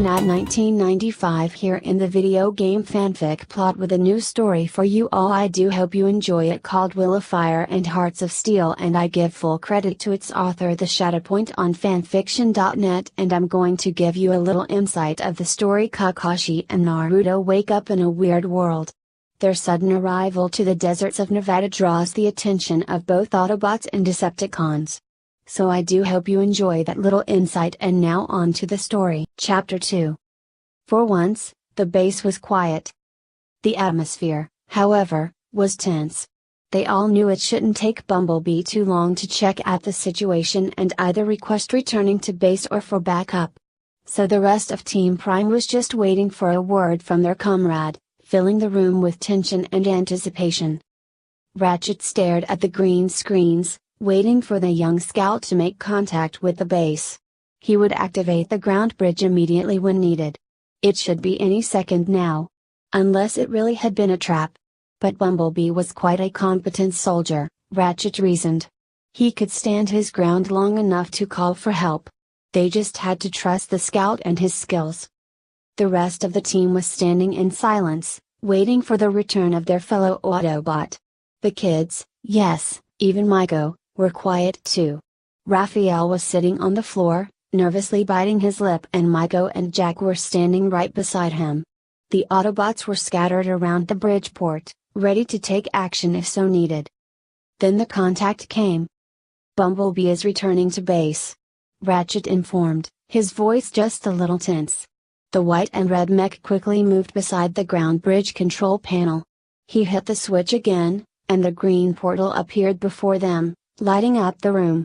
on Nat 1995 here in the video game fanfic plot with a new story for you all. I do hope you enjoy it, called Will of Fire and Hearts of Steel, and I give full credit to its author TheShatterpoint on fanfiction.net, and I'm going to give you a little insight of the story. Kakashi and Naruto wake up in a weird world. Their sudden arrival to the deserts of Nevada draws the attention of both Autobots and Decepticons. So I do hope you enjoy that little insight, and now on to the story. Chapter 2. For once, the base was quiet. The atmosphere, however, was tense. They all knew it shouldn't take Bumblebee too long to check out the situation and either request returning to base or for backup. So the rest of Team Prime was just waiting for a word from their comrade, filling the room with tension and anticipation. Ratchet stared at the green screens, waiting for the young scout to make contact with the base. He would activate the ground bridge immediately when needed. It should be any second now. Unless it really had been a trap. But Bumblebee was quite a competent soldier, Ratchet reasoned. He could stand his ground long enough to call for help. They just had to trust the scout and his skills. The rest of the team was standing in silence, waiting for the return of their fellow Autobot. The kids, yes, even Maiko, were quiet too. Raphael was sitting on the floor, nervously biting his lip, and Maiko and Jack were standing right beside him. The Autobots were scattered around the bridgeport, ready to take action if so needed. Then the contact came. "Bumblebee is returning to base," Ratchet informed, his voice just a little tense. The white and red mech quickly moved beside the ground bridge control panel. He hit the switch again, and the green portal appeared before them, lighting up the room.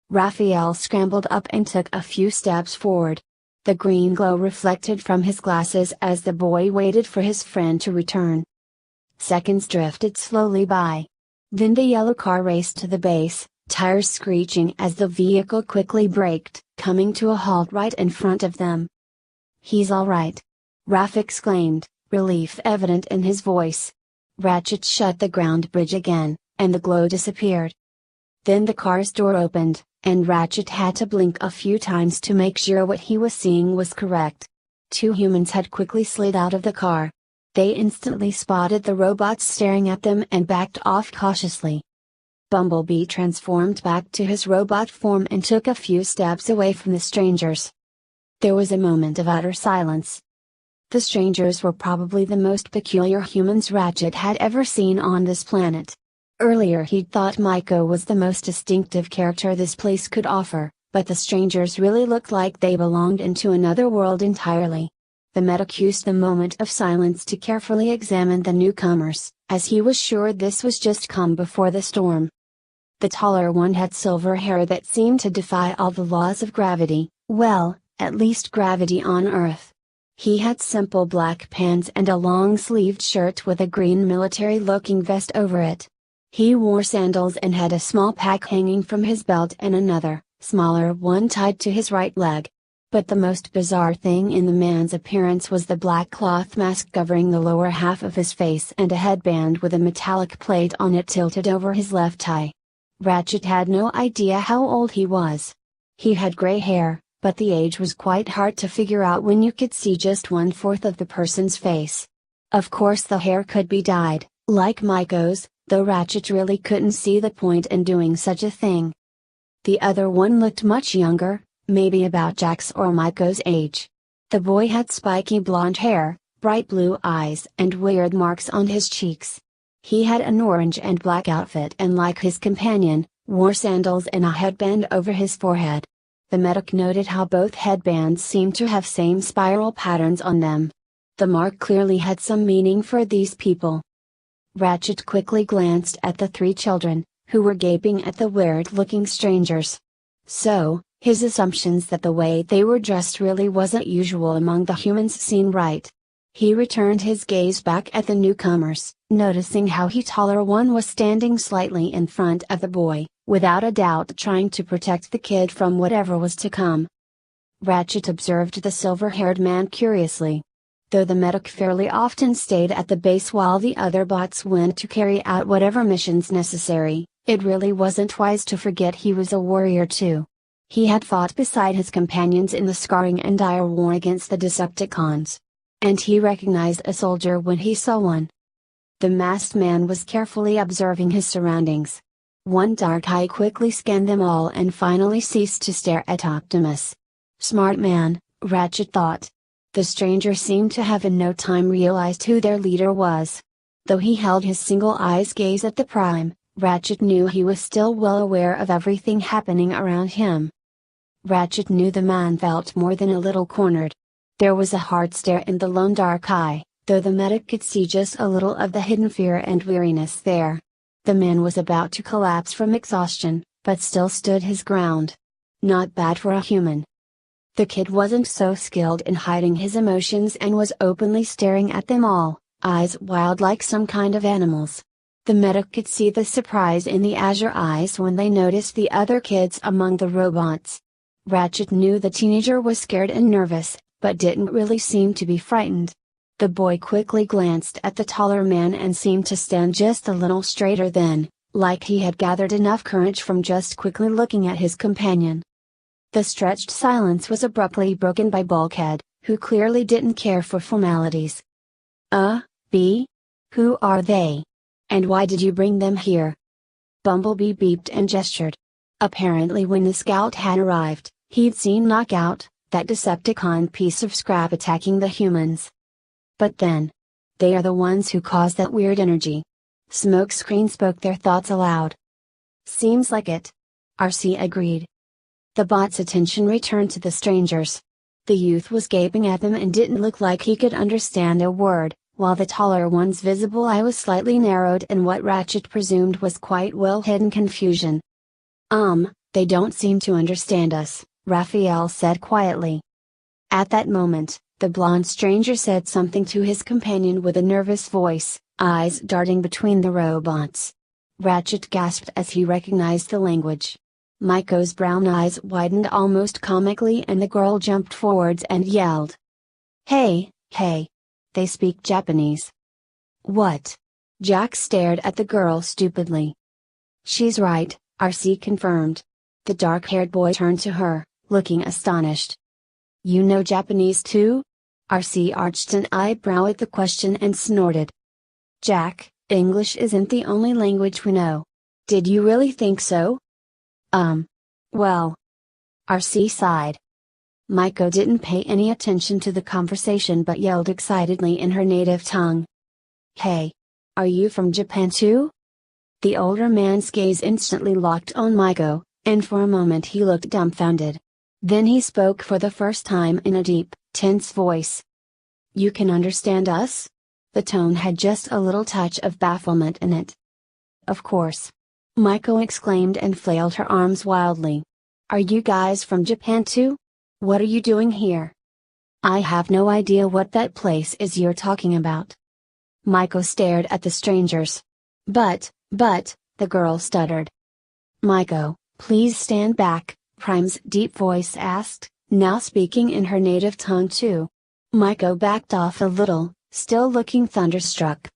Raphael scrambled up and took a few steps forward. The green glow reflected from his glasses as the boy waited for his friend to return. Seconds drifted slowly by. Then the yellow car raced to the base, tires screeching as the vehicle quickly braked, coming to a halt right in front of them. "He's all right," Raph exclaimed, relief evident in his voice. Ratchet shut the ground bridge again, and the glow disappeared. Then the car's door opened, and Ratchet had to blink a few times to make sure what he was seeing was correct. Two humans had quickly slid out of the car. They instantly spotted the robots staring at them and backed off cautiously. Bumblebee transformed back to his robot form and took a few steps away from the strangers. There was a moment of utter silence. The strangers were probably the most peculiar humans Ratchet had ever seen on this planet. Earlier he'd thought Maiko was the most distinctive character this place could offer, but the strangers really looked like they belonged into another world entirely. The medic used the moment of silence to carefully examine the newcomers, as he was sure this was just calm before the storm. The taller one had silver hair that seemed to defy all the laws of gravity, well, at least gravity on Earth. He had simple black pants and a long-sleeved shirt with a green military-looking vest over it. He wore sandals and had a small pack hanging from his belt and another, smaller one tied to his right leg. But the most bizarre thing in the man's appearance was the black cloth mask covering the lower half of his face and a headband with a metallic plate on it tilted over his left eye. Ratchet had no idea how old he was. He had gray hair, but the age was quite hard to figure out when you could see just 1/4 of the person's face. Of course the hair could be dyed, like Maiko's, though Ratchet really couldn't see the point in doing such a thing. The other one looked much younger, maybe about Jack's or Maiko's age. The boy had spiky blonde hair, bright blue eyes and weird marks on his cheeks. He had an orange and black outfit and, like his companion, wore sandals and a headband over his forehead. The medic noted how both headbands seemed to have same spiral patterns on them. The mark clearly had some meaning for these people. Ratchet quickly glanced at the three children, who were gaping at the weird-looking strangers. So, his assumptions that the way they were dressed really wasn't usual among the humans seemed right. He returned his gaze back at the newcomers, noticing how the taller one was standing slightly in front of the boy, without a doubt trying to protect the kid from whatever was to come. Ratchet observed the silver-haired man curiously. Though the medic fairly often stayed at the base while the other bots went to carry out whatever missions necessary, it really wasn't wise to forget he was a warrior too. He had fought beside his companions in the scarring and dire war against the Decepticons. And he recognized a soldier when he saw one. The masked man was carefully observing his surroundings. One dark eye quickly scanned them all and finally ceased to stare at Optimus. Smart man, Ratchet thought. The stranger seemed to have in no time realized who their leader was. Though he held his single-eyes gaze at the Prime, Ratchet knew he was still well aware of everything happening around him. Ratchet knew the man felt more than a little cornered. There was a hard stare in the lone dark eye, though the medic could see just a little of the hidden fear and weariness there. The man was about to collapse from exhaustion, but still stood his ground. Not bad for a human. The kid wasn't so skilled in hiding his emotions and was openly staring at them all, eyes wild like some kind of animals. The medic could see the surprise in the azure eyes when they noticed the other kids among the robots. Ratchet knew the teenager was scared and nervous, but didn't really seem to be frightened. The boy quickly glanced at the taller man and seemed to stand just a little straighter then, like he had gathered enough courage from just quickly looking at his companion. The stretched silence was abruptly broken by Bulkhead, who clearly didn't care for formalities. B? Who are they? And why did you bring them here? Bumblebee beeped and gestured. Apparently when the scout had arrived, he'd seen Knockout, that Decepticon piece of scrap attacking the humans. But then, they are the ones who caused that weird energy. Smokescreen spoke their thoughts aloud. Seems like it. RC agreed. The bot's attention returned to the strangers. The youth was gaping at them and didn't look like he could understand a word, while the taller one's visible eye was slightly narrowed in what Ratchet presumed was quite well-hidden confusion. They don't seem to understand us, Raphael said quietly. At that moment, the blonde stranger said something to his companion with a nervous voice, eyes darting between the robots. Ratchet gasped as he recognized the language. Maiko's brown eyes widened almost comically and the girl jumped forwards and yelled. Hey, they speak Japanese. What? Jack stared at the girl stupidly. She's right, RC confirmed. The dark-haired boy turned to her, looking astonished. You know Japanese too? RC arched an eyebrow at the question and snorted. Jack, English isn't the only language we know. Did you really think so? Well. RC sighed. Maiko didn't pay any attention to the conversation but yelled excitedly in her native tongue. Hey! Are you from Japan too? The older man's gaze instantly locked on Maiko, and for a moment he looked dumbfounded. Then he spoke for the first time in a deep, tense voice. You can understand us? The tone had just a little touch of bafflement in it. Of course. Maiko exclaimed and flailed her arms wildly. Are you guys from Japan too? What are you doing here? I have no idea what that place is you're talking about. Maiko stared at the strangers. But, the girl stuttered. Maiko, please stand back, Prime's deep voice asked, now speaking in her native tongue too. Maiko backed off a little, still looking thunderstruck.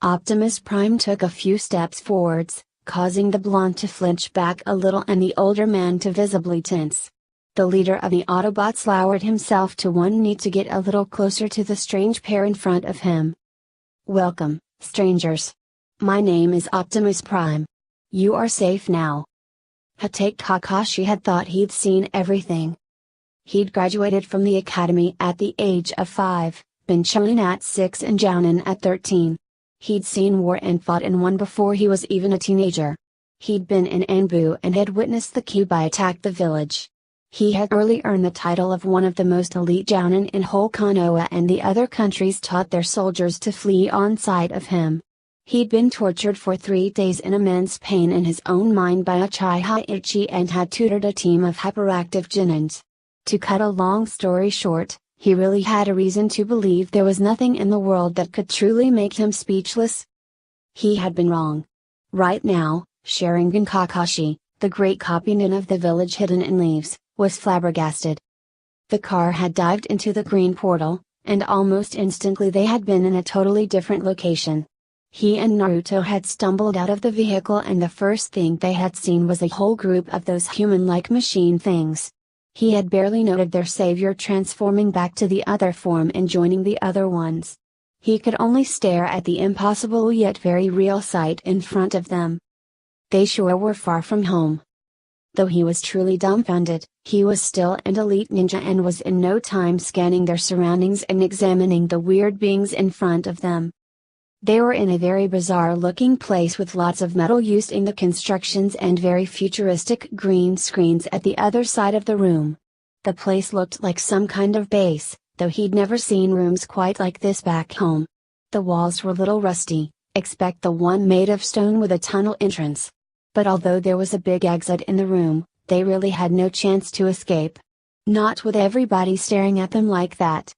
Optimus Prime took a few steps forwards, causing the blonde to flinch back a little and the older man to visibly tense. The leader of the Autobots lowered himself to one knee to get a little closer to the strange pair in front of him. Welcome, strangers. My name is Optimus Prime. You are safe now. Hatake Kakashi had thought he'd seen everything. He'd graduated from the academy at the age of 5, been Chunin at 6 and Jounin at 13. He'd seen war and fought in one before he was even a teenager. He'd been in Anbu and had witnessed the Kyuubi attack the village. He had early earned the title of one of the most elite Jounin in whole Konoha, and the other countries taught their soldiers to flee on sight of him. He'd been tortured for 3 days in immense pain in his own mind by Uchiha Ichi and had tutored a team of hyperactive Jounins. To cut a long story short, he really had a reason to believe there was nothing in the world that could truly make him speechless. He had been wrong. Right now, Sharingan Kakashi, the great copynin of the village hidden in leaves, was flabbergasted. The car had dived into the green portal, and almost instantly they had been in a totally different location. He and Naruto had stumbled out of the vehicle and the first thing they had seen was a whole group of those human-like machine things. He had barely noted their savior transforming back to the other form and joining the other ones. He could only stare at the impossible yet very real sight in front of them. They sure were far from home. Though he was truly dumbfounded, he was still an elite ninja and was in no time scanning their surroundings and examining the weird beings in front of them. They were in a very bizarre-looking place with lots of metal used in the constructions and very futuristic green screens at the other side of the room. The place looked like some kind of base, though he'd never seen rooms quite like this back home. The walls were a little rusty, expect the one made of stone with a tunnel entrance. But although there was a big exit in the room, they really had no chance to escape. Not with everybody staring at them like that.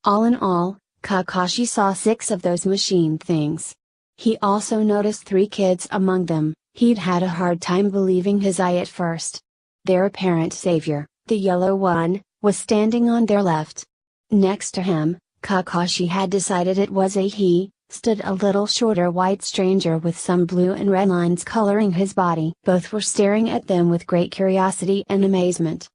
All in all, Kakashi saw 6 of those machine things. He also noticed 3 kids among them. He'd had a hard time believing his eye at first. Their apparent savior, the yellow one, was standing on their left. Next to him, Kakashi had decided it was a he, stood a little shorter white stranger with some blue and red lines coloring his body. Both were staring at them with great curiosity and amazement.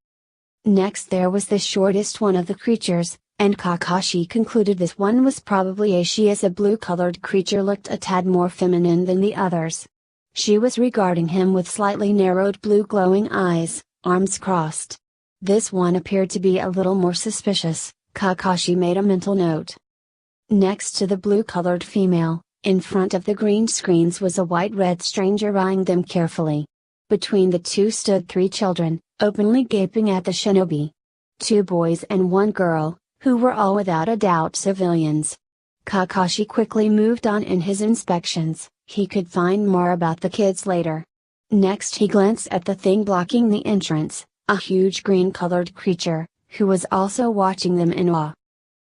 Next there was the shortest one of the creatures, and Kakashi concluded this one was probably a she, as a blue-colored creature looked a tad more feminine than the others. She was regarding him with slightly narrowed blue glowing eyes, arms crossed. This one appeared to be a little more suspicious, Kakashi made a mental note. Next to the blue-colored female, in front of the green screens was a white-red stranger eyeing them carefully. Between the two stood 3 children, openly gaping at the shinobi. 2 boys and 1 girl, who were all without a doubt civilians. Kakashi quickly moved on in his inspections. He could find more about the kids later. Next he glanced at the thing blocking the entrance, a huge green-colored creature, who was also watching them in awe.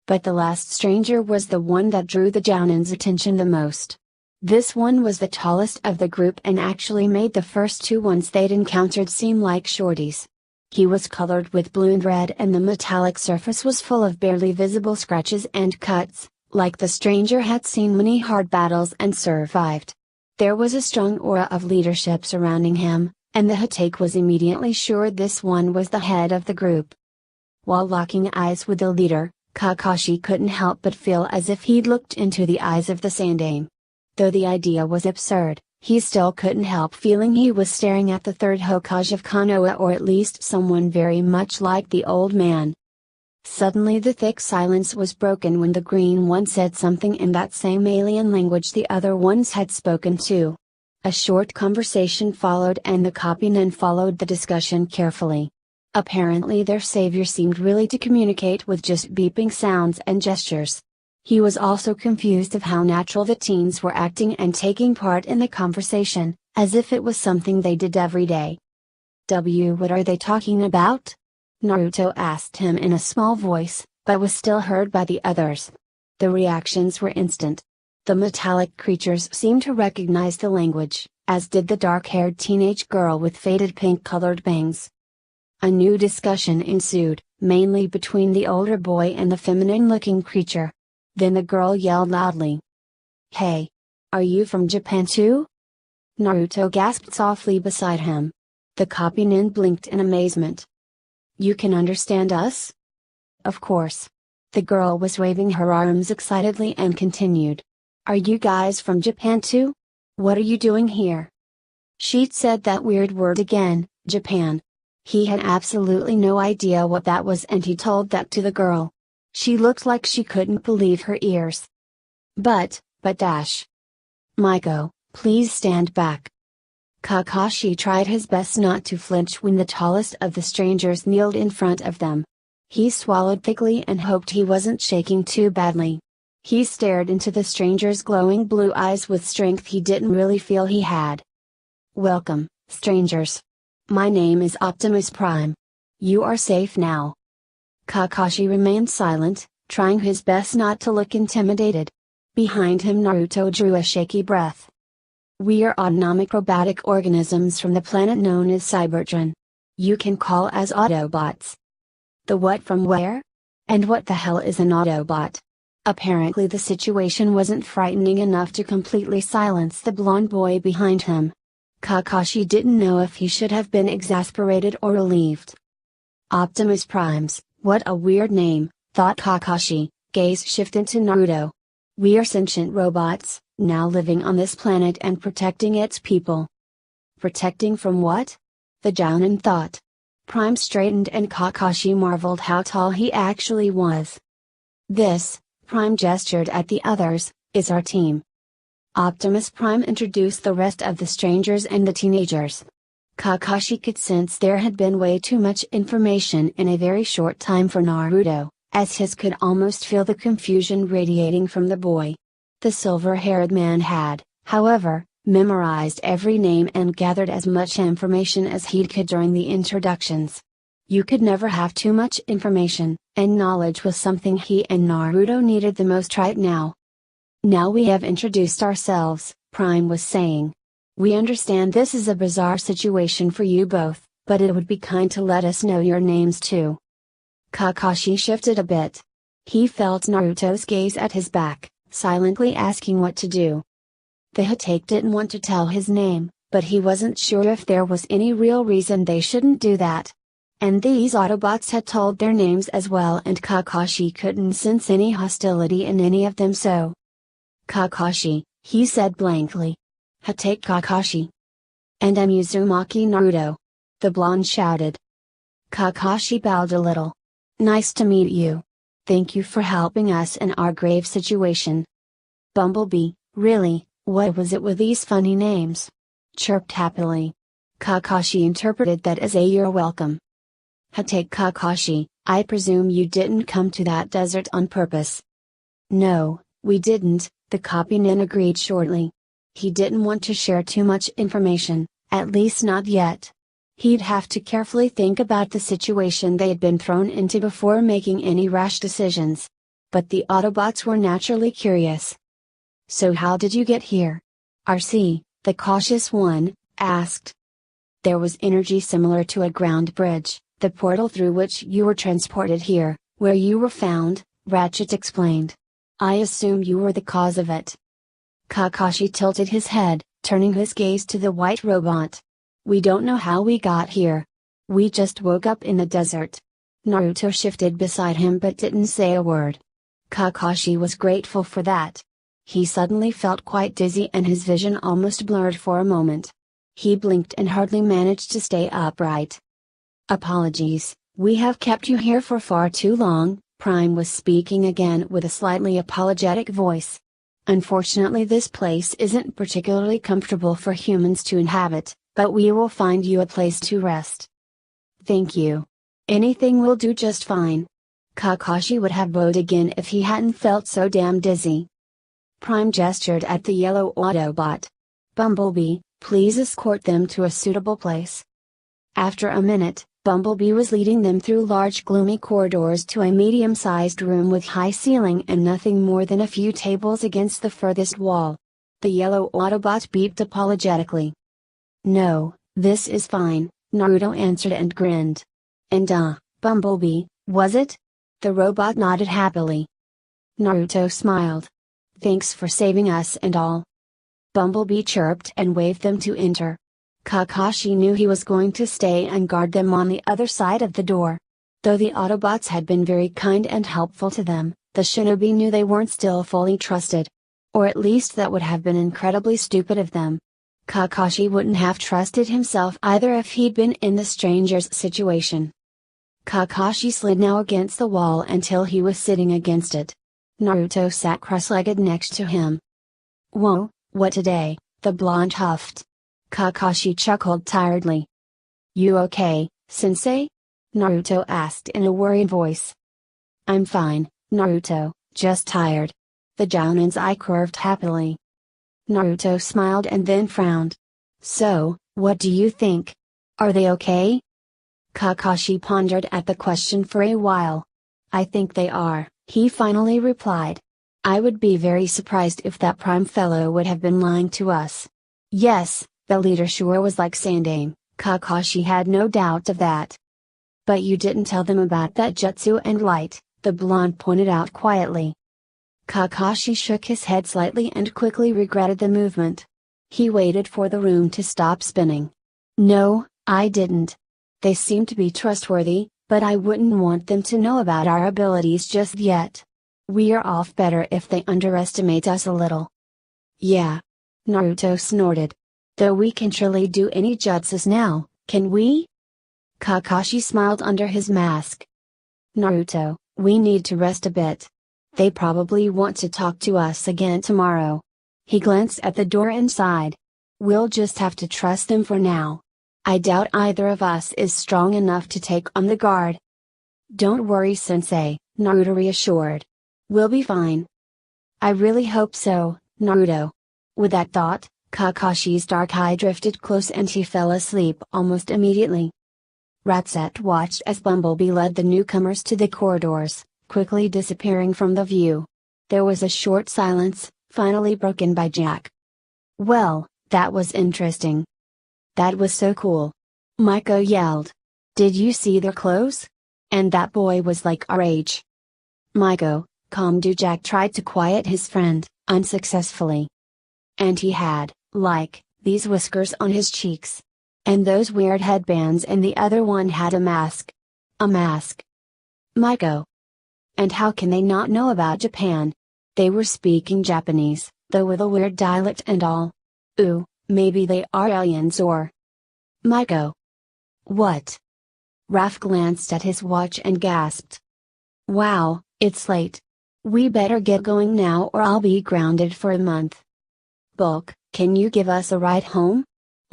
But the last stranger was the one that drew the Jounin's attention the most. This one was the tallest of the group and actually made the first 2 ones they'd encountered seem like shorties. He was colored with blue and red and the metallic surface was full of barely visible scratches and cuts, like the stranger had seen many hard battles and survived. There was a strong aura of leadership surrounding him, and the Hotake was immediately sure this one was the head of the group. While locking eyes with the leader, Kakashi couldn't help but feel as if he'd looked into the eyes of the Sandane. Though the idea was absurd, he still couldn't help feeling he was staring at the 3rd Hokage of Konoha, or at least someone very much like the old man. Suddenly the thick silence was broken when the green one said something in that same alien language the other ones had spoken to. A short conversation followed and the copyman followed the discussion carefully. Apparently their savior seemed really to communicate with just beeping sounds and gestures. He was also confused of how natural the teens were acting and taking part in the conversation, as if it was something they did every day. What are they talking about? Naruto asked him in a small voice, but was still heard by the others. The reactions were instant. The metallic creatures seemed to recognize the language, as did the dark-haired teenage girl with faded pink-colored bangs. A new discussion ensued, mainly between the older boy and the feminine-looking creature. Then the girl yelled loudly. "Hey! Are you from Japan too?" Naruto gasped softly beside him. The copyman blinked in amazement. "You can understand us?" "Of course." The girl was waving her arms excitedly and continued. "Are you guys from Japan too? What are you doing here?" She'd said that weird word again, Japan. He had absolutely no idea what that was and he told that to the girl. She looked like she couldn't believe her ears. But dash. "Maiko, please stand back." Kakashi tried his best not to flinch when the tallest of the strangers kneeled in front of them. He swallowed thickly and hoped he wasn't shaking too badly. He stared into the stranger's glowing blue eyes with strength he didn't really feel he had. "Welcome, strangers. My name is Optimus Prime. You are safe now." Kakashi remained silent, trying his best not to look intimidated. Behind him Naruto drew a shaky breath. "We are autonomic robotic organisms from the planet known as Cybertron. You can call us Autobots." "The what from where? And what the hell is an Autobot?" Apparently the situation wasn't frightening enough to completely silence the blonde boy behind him. Kakashi didn't know if he should have been exasperated or relieved. Optimus Primes, what a weird name, thought Kakashi, gaze shifted to Naruto. We are sentient robots, now living on this planet and protecting its people. Protecting from what? The Jounin thought. Prime straightened and Kakashi marveled how tall he actually was. This, Prime gestured at the others, is our team. Optimus Prime introduced the rest of the strangers and the teenagers. Kakashi could sense there had been way too much information in a very short time for Naruto, as his could almost feel the confusion radiating from the boy. The silver-haired man had, however, memorized every name and gathered as much information as he could during the introductions. You could never have too much information, and knowledge was something he and Naruto needed the most right now. Now we have introduced ourselves, Prime was saying. We understand this is a bizarre situation for you both, but it would be kind to let us know your names too. Kakashi shifted a bit. He felt Naruto's gaze at his back, silently asking what to do. The Hotake didn't want to tell his name, but he wasn't sure if there was any real reason they shouldn't do that. And these Autobots had told their names as well, and Kakashi couldn't sense any hostility in any of them, so. Kakashi, he said blankly. Hotake Kakashi. And I'm Uzumaki Naruto. The blonde shouted. Kakashi bowed a little. Nice to meet you. Thank you for helping us in our grave situation. Bumblebee, really, what was it with these funny names? Chirped happily. Kakashi interpreted that as a "you're welcome." Hotake Kakashi, I presume you didn't come to that desert on purpose. No, we didn't, the copy nin agreed shortly. He didn't want to share too much information, at least not yet. He'd have to carefully think about the situation they'd been thrown into before making any rash decisions. But the Autobots were naturally curious. So how did you get here? RC, the cautious one, asked. There was energy similar to a ground bridge, the portal through which you were transported here, where you were found, Ratchet explained. I assume you were the cause of it. Kakashi tilted his head, turning his gaze to the white robot. We don't know how we got here. We just woke up in the desert. Naruto shifted beside him but didn't say a word. Kakashi was grateful for that. He suddenly felt quite dizzy and his vision almost blurred for a moment. He blinked and hardly managed to stay upright. Apologies, we have kept you here for far too long, Prime was speaking again with a slightly apologetic voice. Unfortunately, this place isn't particularly comfortable for humans to inhabit, but we will find you a place to rest. Thank you. Anything will do just fine. Kakashi would have bowed again if he hadn't felt so damn dizzy. Prime gestured at the yellow Autobot. Bumblebee, please escort them to a suitable place. After a minute, Bumblebee was leading them through large gloomy corridors to a medium-sized room with high ceiling and nothing more than a few tables against the furthest wall. The yellow Autobot beeped apologetically. No, this is fine, Naruto answered and grinned. And Bumblebee, was it? The robot nodded happily. Naruto smiled. Thanks for saving us and all. Bumblebee chirped and waved them to enter. Kakashi knew he was going to stay and guard them on the other side of the door. Though the Autobots had been very kind and helpful to them, the shinobi knew they weren't still fully trusted. Or at least that would have been incredibly stupid of them. Kakashi wouldn't have trusted himself either if he'd been in the stranger's situation. Kakashi slid now against the wall until he was sitting against it. Naruto sat cross-legged next to him. Whoa, what today? The blonde huffed. Kakashi chuckled tiredly. You okay, sensei? Naruto asked in a worried voice. I'm fine, Naruto, just tired. The Jounin's eye curved happily. Naruto smiled and then frowned. So, what do you think? Are they okay? Kakashi pondered at the question for a while. I think they are, he finally replied. I would be very surprised if that Prime fellow would have been lying to us. Yes, the leader sure was like Sandaime, Kakashi had no doubt of that. But you didn't tell them about that jutsu and light, the blonde pointed out quietly. Kakashi shook his head slightly and quickly regretted the movement. He waited for the room to stop spinning. No, I didn't. They seem to be trustworthy, but I wouldn't want them to know about our abilities just yet. We're off better if they underestimate us a little. Yeah. Naruto snorted. Though we can surely do any jutsus now, can we? Kakashi smiled under his mask. Naruto, we need to rest a bit. They probably want to talk to us again tomorrow. He glanced at the door inside. We'll just have to trust them for now. I doubt either of us is strong enough to take on the guard. Don't worry, Sensei, Naruto reassured. We'll be fine. I really hope so, Naruto. With that thought, Kakashi's dark eye drifted close and he fell asleep almost immediately. Ratset watched as Bumblebee led the newcomers to the corridors, quickly disappearing from the view. There was a short silence, finally broken by Jack. Well, that was interesting. That was so cool. Maiko yelled. Did you see their clothes? And that boy was like our age. Maiko, calm down. Jack tried to quiet his friend, unsuccessfully. And he had, like, these whiskers on his cheeks. And those weird headbands, and the other one had a mask. A mask. Maiko. And how can they not know about Japan? They were speaking Japanese, though with a weird dialect and all. Ooh, maybe they are aliens or... Maiko. What? Raph glanced at his watch and gasped. Wow, it's late. We better get going now or I'll be grounded for a month. Bulk, can you give us a ride home?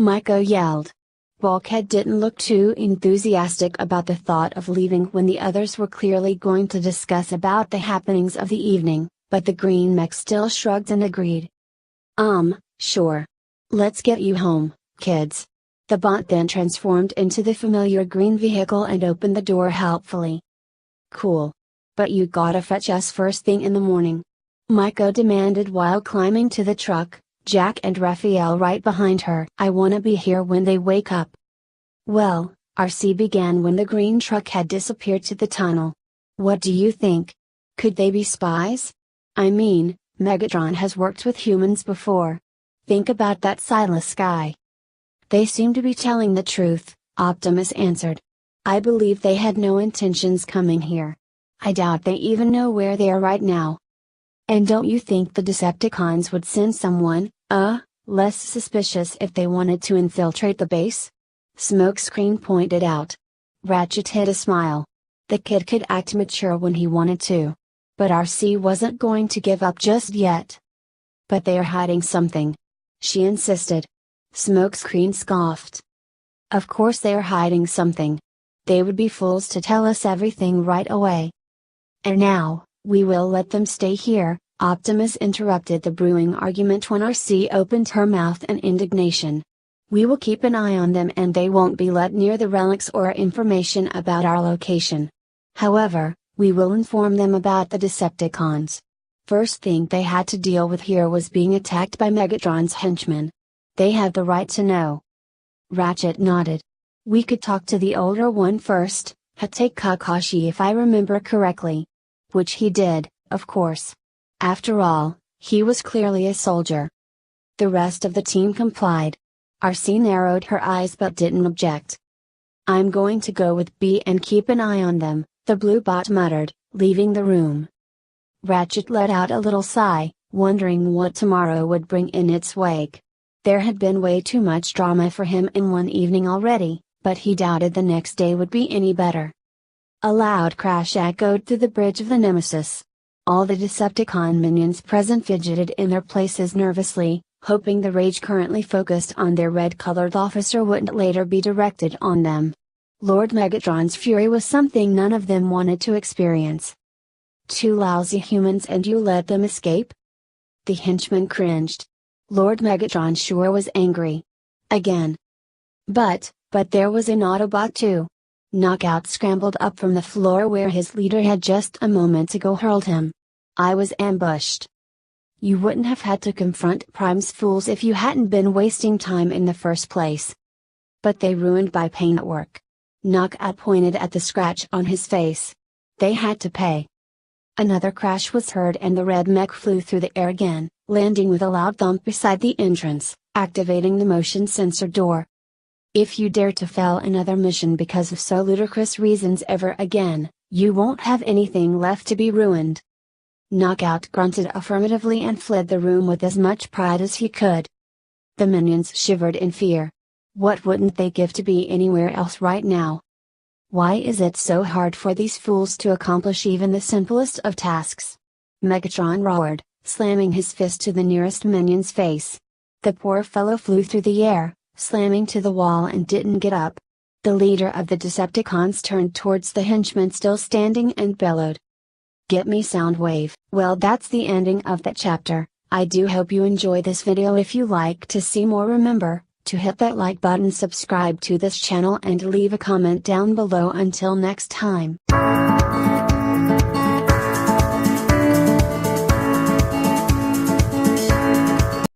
Maiko yelled. Bulkhead didn't look too enthusiastic about the thought of leaving when the others were clearly going to discuss about the happenings of the evening, but the green mech still shrugged and agreed. Sure. Let's get you home, kids. The bot then transformed into the familiar green vehicle and opened the door helpfully. Cool. But you gotta fetch us first thing in the morning. Maiko demanded while climbing to the truck, Jack and Raphael right behind her. I wanna be here when they wake up. Well, RC began when the green truck had disappeared to the tunnel. What do you think? Could they be spies? I mean, Megatron has worked with humans before. Think about that Silas guy. They seem to be telling the truth, Optimus answered. I believe they had no intentions coming here. I doubt they even know where they are right now. And don't you think the Decepticons would send someone, less suspicious if they wanted to infiltrate the base? Smokescreen pointed out. Ratchet hid a smile. The kid could act mature when he wanted to. But RC wasn't going to give up just yet. But they are hiding something. She insisted. Smokescreen scoffed. Of course they are hiding something. They would be fools to tell us everything right away. And now, we will let them stay here, Optimus interrupted the brewing argument when RC opened her mouth in indignation. We will keep an eye on them and they won't be let near the relics or information about our location. However, we will inform them about the Decepticons. First thing they had to deal with here was being attacked by Megatron's henchmen. They have the right to know. Ratchet nodded. We could talk to the older one first, Hatake Kakashi if I remember correctly. Which he did, of course. After all, he was clearly a soldier. The rest of the team complied. RC narrowed her eyes but didn't object. I'm going to go with B and keep an eye on them, the blue bot muttered, leaving the room. Ratchet let out a little sigh, wondering what tomorrow would bring in its wake. There had been way too much drama for him in one evening already, but he doubted the next day would be any better. A loud crash echoed through the bridge of the Nemesis. All the Decepticon minions present fidgeted in their places nervously, hoping the rage currently focused on their red-colored officer wouldn't later be directed on them. Lord Megatron's fury was something none of them wanted to experience. Two lousy humans and you let them escape? The henchman cringed. Lord Megatron sure was angry. Again. But there was an Autobot too. Knockout scrambled up from the floor where his leader had just a moment ago hurled him. I was ambushed. You wouldn't have had to confront Prime's fools if you hadn't been wasting time in the first place. But they ruined my paint work. Knockout pointed at the scratch on his face. They had to pay. Another crash was heard and the red mech flew through the air again, landing with a loud thump beside the entrance, activating the motion sensor door. If you dare to fail another mission because of so ludicrous reasons ever again, you won't have anything left to be ruined. Knockout grunted affirmatively and fled the room with as much pride as he could. The minions shivered in fear. What wouldn't they give to be anywhere else right now? Why is it so hard for these fools to accomplish even the simplest of tasks? Megatron roared, slamming his fist to the nearest minion's face. The poor fellow flew through the air, slamming to the wall and didn't get up. The leader of the Decepticons turned towards the henchman still standing and bellowed. Get me Soundwave. Well, that's the ending of that chapter. I do hope you enjoy this video. If you like to see more, remember to hit that like button, subscribe to this channel and leave a comment down below. Until next time.